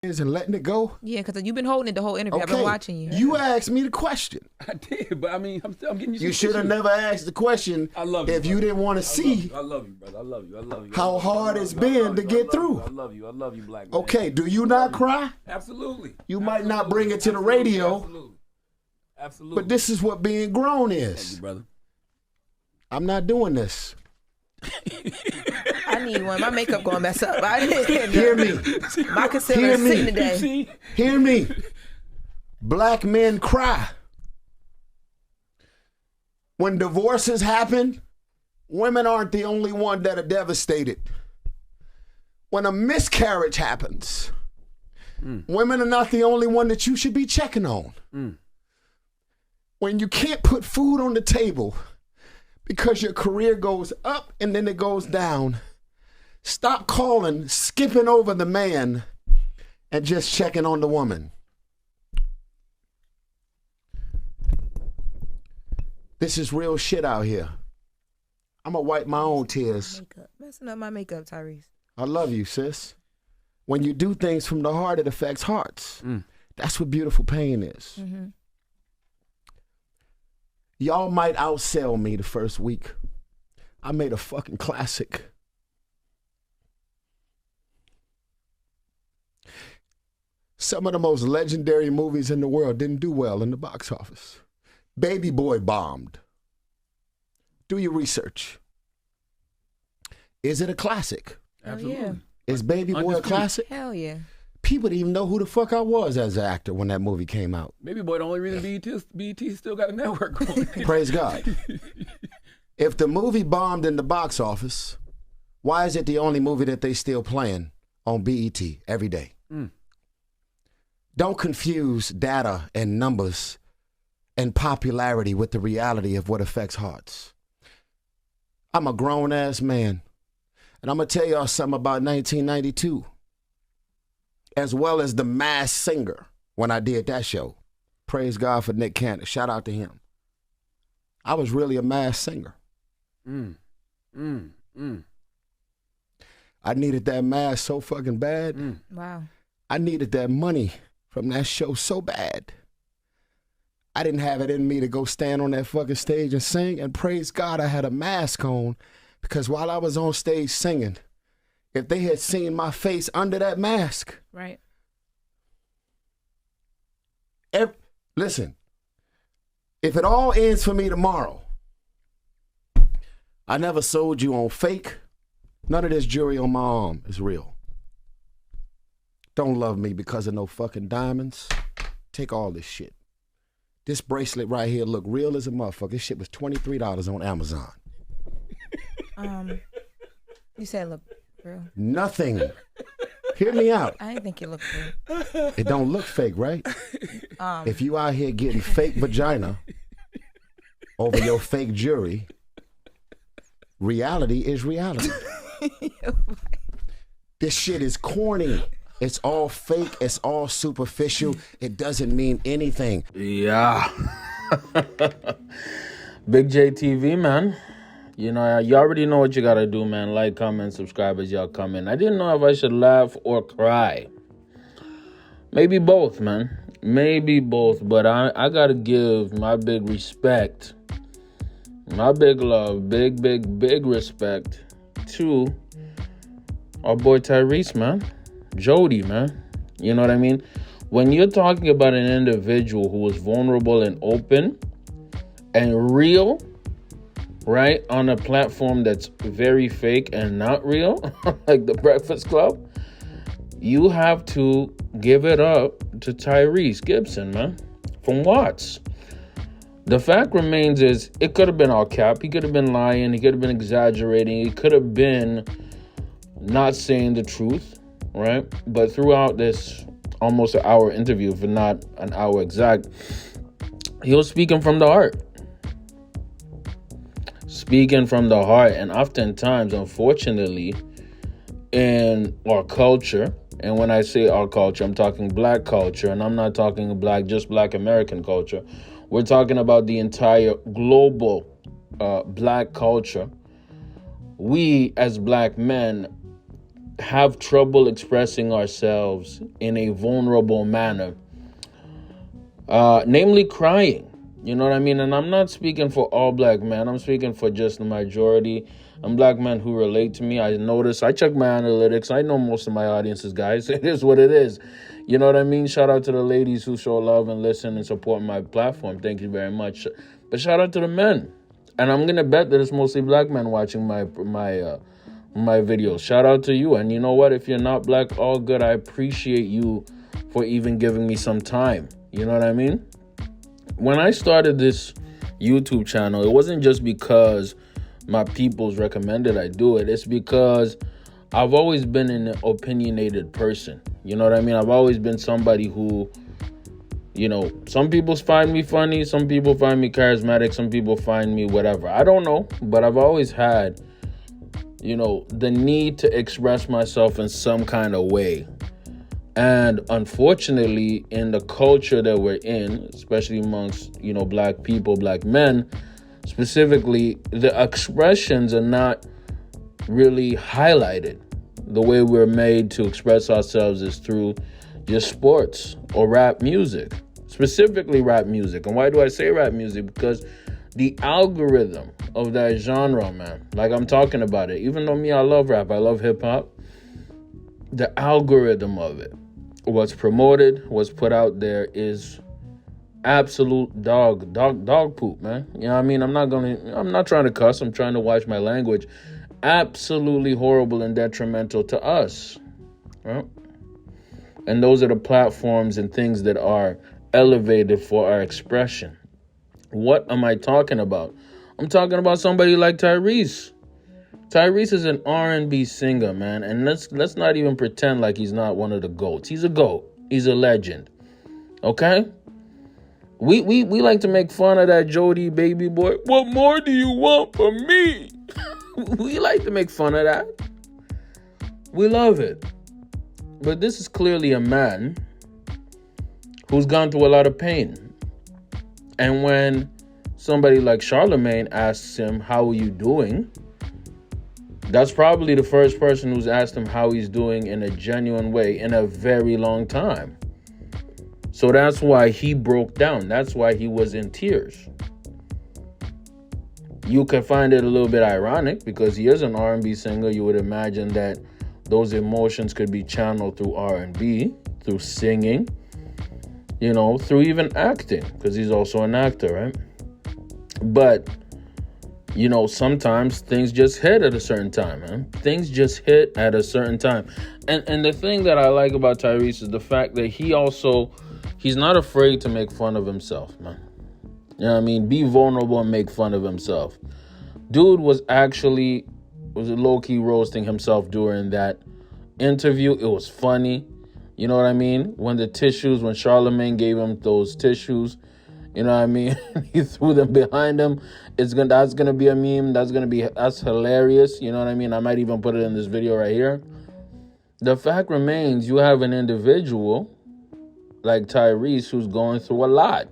is and letting it go? Yeah, because you've been holding it the whole interview. Okay. I've been watching you. You asked me the question. I did, but I mean, I'm getting you. You should have never asked the question. I love you, if you brother. didn't want to see. I love you, brother. I love you. I love you. How hard it's been to get through. I love you. I love you, black man. Okay, do you not cry? Absolutely. You might not bring it to the radio. Absolutely. Absolutely. But this is what being grown Thank is. you, brother. I'm not doing this. I need one. My makeup going to mess up. Hear me. My concealer Hear is me. sitting today. Hear me. Black men cry. When divorces happen, women aren't the only one that are devastated. When a miscarriage happens, women are not the only one that you should be checking on. When you can't put food on the table because your career goes up and then it goes down, stop calling, skipping over the man, and just checking on the woman. This is real shit out here. I'm going to wipe my own tears. Messing up my makeup, Tyrese. I love you, sis. When you do things from the heart, it affects hearts. That's what beautiful pain is. Mm-hmm. Y'all might outsell me the first week. I made a fucking classic. Some of the most legendary movies in the world didn't do well in the box office. Baby Boy bombed. Do your research. Is it a classic? Absolutely. Yeah. Is Baby Boy a classic? Hell yeah. People didn't even know who the fuck I was as an actor when that movie came out. Baby Boy, the only reason BET still got a network going. Praise God. If the movie bombed in the box office, why is it the only movie that they still playing on BET every day? Don't confuse data and numbers and popularity with the reality of what affects hearts. I'm a grown-ass man, and I'm going to tell y'all something about 1992, as well as The Masked Singer when I did that show. Praise God for Nick Cannon. Shout out to him. I was really a masked singer. I needed that mask so fucking bad. Wow. I needed that money from that show so bad. I didn't have it in me to go stand on that fucking stage and sing. And praise God, I had a mask on, because while I was on stage singing, if they had seen my face under that mask. Right. Listen, if it all ends for me tomorrow, I never sold you on fake. None of this jewelry on my arm is real. Don't love me because of no fucking diamonds. Take all this shit. This bracelet right here look real as a motherfucker. This shit was $23 on Amazon. You said look real. Nothing. Hear me out. I didn't think it looked real. It don't look fake, right? If you out here getting fake vagina over your fake jewelry, reality is reality. This shit is corny. It's all fake. It's all superficial. It doesn't mean anything. Yeah. Big JTV, man. You know, you already know what you gotta do, man. Like, comment, subscribe as y'all come in. I didn't know if I should laugh or cry. Maybe both, man. Maybe both. But I gotta give my big respect, my big love, big respect to our boy Tyrese, man. Jody, man. You know what I mean? When you're talking about an individual who is vulnerable and open and real, right, on a platform that's very fake and not real, like The Breakfast Club, you have to give it up to Tyrese Gibson, man, from Watts. The fact remains is it could have been all cap. He could have been lying. He could have been exaggerating. He could have been not saying the truth. Right? But throughout this almost an hour interview, if not an hour exact, he was speaking from the heart. Speaking from the heart. And oftentimes, unfortunately, in our culture, and when I say our culture, I'm talking black culture, and I'm not talking just black American culture. We're talking about the entire global black culture. We, as black men, have trouble expressing ourselves in a vulnerable manner, namely crying. You know what I mean? And I'm not speaking for all black men. I'm speaking for just the majority. And black men who relate to me. I notice, I check my analytics. I know most of my audiences, guys. It is what it is. You know what I mean? Shout out to the ladies who show love and listen and support my platform. Thank you very much. But shout out to the men. And I'm going to bet that it's mostly black men watching my videos. Shout out to you. And you know what? If you're not black, all good. I appreciate you for even giving me some time. You know what I mean? When I started this YouTube channel, it wasn't just because my peoples recommended I do it. It's because I've always been an opinionated person. You know what I mean? I've always been somebody who, you know, some people find me funny, some people find me charismatic, some people find me whatever. I don't know, but I've always had, you know, the need to express myself in some kind of way. And unfortunately, in the culture that we're in, especially amongst, you know, black people, black men, specifically, the expressions are not really highlighted. The way we're made to express ourselves is through just sports or rap music, specifically rap music. And why do I say rap music? Because the algorithm of that genre, man, like I'm talking about it, even though me, I love rap, I love hip hop, the algorithm of it, what's promoted, what's put out there is absolute dog poop, man. You know what I mean? I'm not trying to cuss. I'm trying to watch my language. Absolutely horrible and detrimental to us. Right? And those are the platforms and things that are elevated for our expression. What am I talking about? I'm talking about somebody like Tyrese. Tyrese is an R&B singer, man, and let's not even pretend like he's not one of the GOATs. He's a GOAT. He's a legend. Okay? We like to make fun of that Jody baby boy. What more do you want from me? We like to make fun of that. We love it. But this is clearly a man who's gone through a lot of pain. And when somebody like Charlemagne asks him, how are you doing? That's probably the first person who's asked him how he's doing in a genuine way in a very long time. So that's why he broke down. That's why he was in tears. You can find it a little bit ironic because he is an R&B singer. You would imagine that those emotions could be channeled through R&B, through singing, you know, through even acting, because he's also an actor, right? But you know, sometimes things just hit at a certain time, man. Things just hit at a certain time. And the thing that I like about Tyrese is the fact that he's not afraid to make fun of himself, man. You know what I mean? Be vulnerable and make fun of himself. Dude was low-key roasting himself during that interview. It was funny. You know what I mean? When Charlemagne gave him those tissues, you know what I mean? He threw them behind him. That's gonna be a meme. That's hilarious. You know what I mean? I might even put it in this video right here. The fact remains, you have an individual like Tyrese who's going through a lot.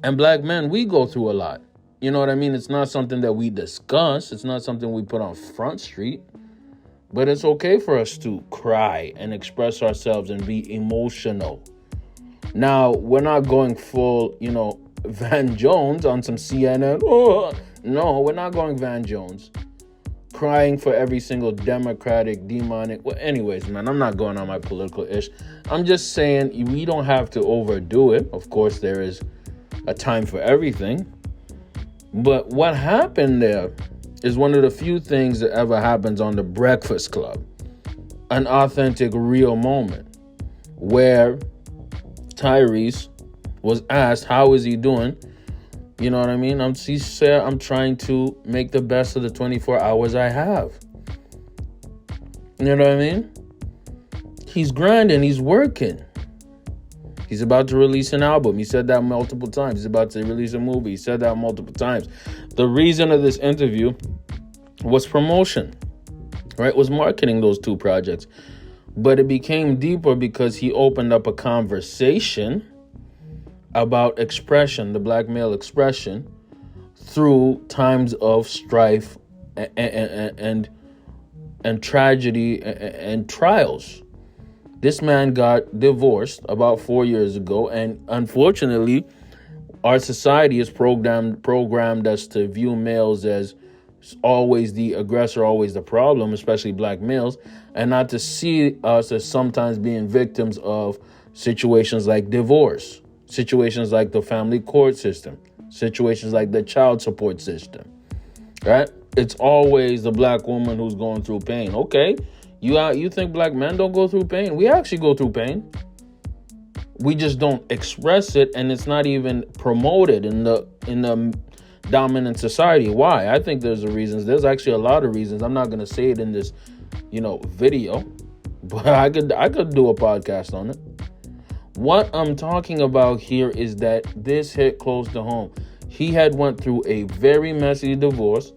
And black men, we go through a lot. You know what I mean? It's not something that we discuss. It's not something we put on Front Street. But it's okay for us to cry and express ourselves and be emotional. Now, we're not going full, you know, Van Jones on some CNN. Oh, no, we're not going Van Jones. Crying for every single democratic, demonic. Well, anyways, man, I'm not going on my political ish. I'm just saying we don't have to overdo it. Of course, there is a time for everything. But what happened there is one of the few things that ever happens on The Breakfast Club. An authentic, real moment where Tyrese was asked, how is he doing? You know what I mean? He said, I'm trying to make the best of the 24 hours I have. You know what I mean? He's grinding. He's working. He's about to release an album. He said that multiple times. He's about to release a movie. He said that multiple times. The reason of this interview was promotion, right? Was marketing those two projects. But it became deeper because he opened up a conversation about expression, the black male expression, through times of strife and and tragedy and trials. This man got divorced about 4 years ago, and unfortunately, our society is programmed us to view males as always the aggressor, always the problem, especially black males, and not to see us as sometimes being victims of situations like divorce, situations like the family court system, situations like the child support system, right? It's always the black woman who's going through pain. Okay, you think black men don't go through pain? We actually go through pain. We just don't express it, and it's not even promoted in the dominant society. Why? I think there's reasons. There's actually a lot of reasons. I'm not gonna say it in this, video, but I could do a podcast on it. What I'm talking about here is that this hit close to home. He had went through a very messy divorce,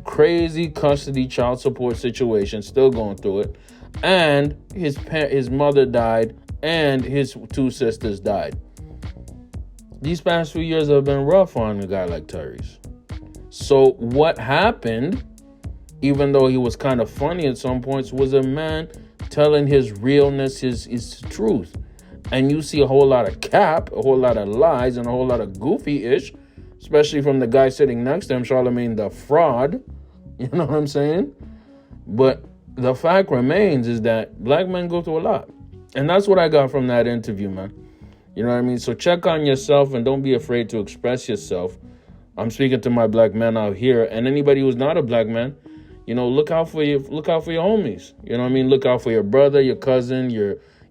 crazy custody child support situation, still going through it, and his mother died, and his two sisters died. These past few years have been rough on a guy like Tyrese. So what happened, even though he was kind of funny at some points, was a man telling his realness, his truth. And you see a whole lot of cap, a whole lot of lies, and a whole lot of goofy-ish, especially from the guy sitting next to him, Charlemagne the fraud. You know what I'm saying? But the fact remains is that black men go through a lot. And that's what I got from that interview, man. You know what I mean? So check on yourself and don't be afraid to express yourself. I'm speaking to my black men out here, and anybody who's not a black man, look out for your homies. You know what I mean? Look out for your brother, your cousin,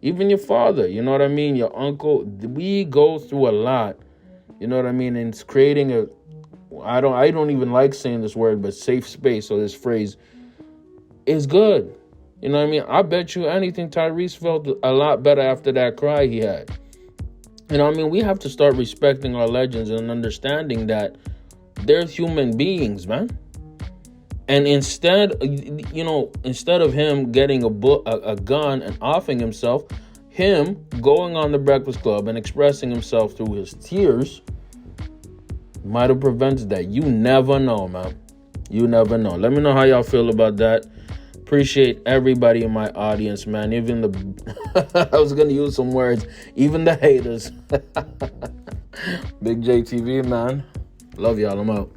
even your father. You know what I mean? Your uncle. We go through a lot. You know what I mean? And it's creating I don't even like saying this word, but safe space, or this phrase, is good. You know what I mean? I bet you anything Tyrese felt a lot better after that cry he had. You know what I mean? We have to start respecting our legends and understanding that they're human beings, man. And instead of him getting a gun and offing himself, him going on the Breakfast Club and expressing himself through his tears might have prevented that. You never know, man. You never know. Let me know how y'all feel about that. Appreciate everybody in my audience, man. Even I was going to use some words, even the haters. Big JTV, man. Love y'all. I'm out.